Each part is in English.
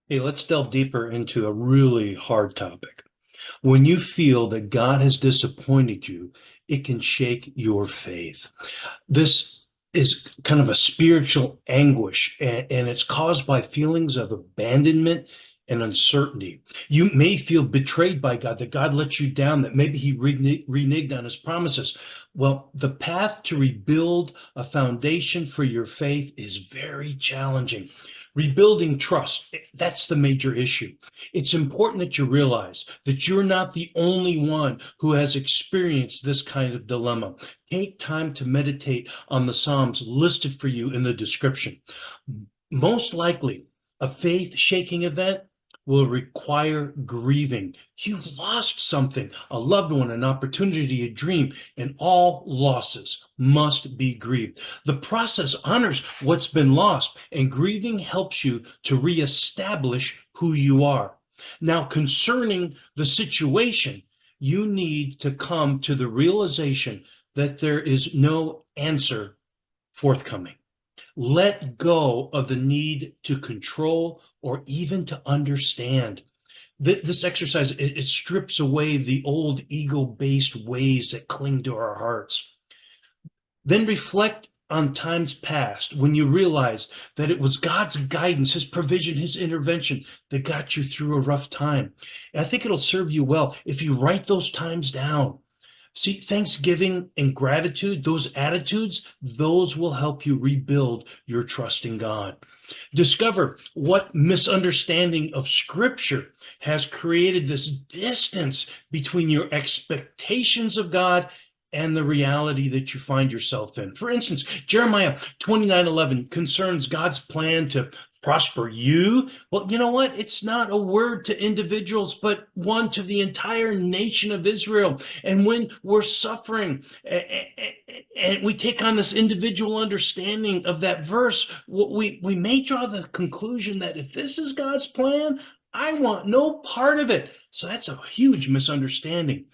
Hey, let's delve deeper into a really hard topic. When you feel that God has disappointed you, it can shake your faith. This is kind of a spiritual anguish, and it's caused by feelings of abandonment and uncertainty. You may feel betrayed by God, that God let you down, that maybe He reneged on His promises. Well, the path to rebuild a foundation for your faith is very challenging. Rebuilding trust, that's the major issue. It's important that you realize that you're not the only one who has experienced this kind of dilemma. Take time to meditate on the Psalms listed for you in the description. Most likely, a faith shaking event will require grieving. You lost something, a loved one, an opportunity, a dream, and all losses must be grieved. The process honors what's been lost, and grieving helps you to reestablish who you are. Now, concerning the situation, you need to come to the realization that there is no answer forthcoming. Let go of the need to control or even to understand. This exercise, it strips away the old ego-based ways that cling to our hearts. Then reflect on times past when you realize that it was God's guidance, His provision, His intervention that got you through a rough time. And I think it'll serve you well if you write those times down. See, thanksgiving and gratitude, those attitudes, those will help you rebuild your trust in God. Discover what misunderstanding of Scripture has created this distance between your expectations of God and the reality that you find yourself in. For instance, Jeremiah 29:11 concerns God's plan to prosper you. Well, you know what? It's not a word to individuals, but one to the entire nation of Israel. And when we're suffering and we take on this individual understanding of that verse, we may draw the conclusion that if this is God's plan, I want no part of it. So that's a huge misunderstanding.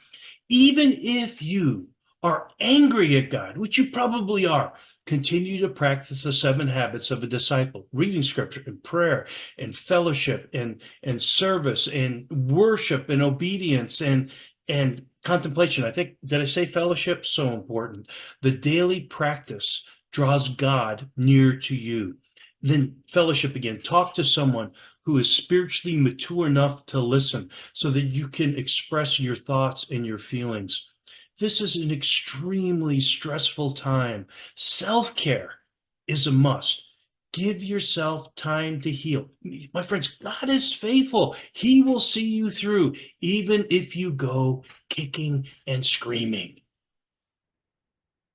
Even if you are angry at God, which you probably are, continue to practice the 7 habits of a disciple, reading scripture and prayer and fellowship and service and worship and obedience and contemplation. I think, did I say fellowship? So important. The daily practice draws God near to you. Then fellowship again. Talk to someone who is spiritually mature enough to listen so that you can express your thoughts and your feelings. This is an extremely stressful time. Self-care is a must. Give yourself time to heal. My friends, God is faithful. He will see you through, even if you go kicking and screaming.